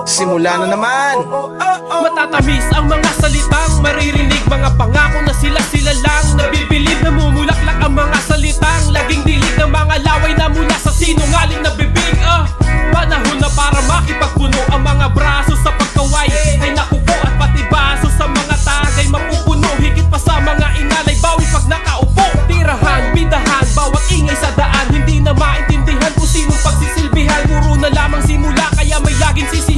Simula na naman. Matatamis ang mga salitang maririnig, mga pangako na sila lang. Nabibilib, namumulaklak ang mga salitang laging dilig ng mga laway na mula sa sinungaling na bibig. Panahon na para makipagpuno ang mga braso sa pagkaway ay nakupo at pati baso sa mga tagay mapupuno. Higit pa sa mga inalay, bawi pag nakaupo. Tirahan, bidahan, bawat ingay sa daan, hindi na maintindihan kung sinong pagsisilbihan. Puro na lamang simula kaya may laging sisi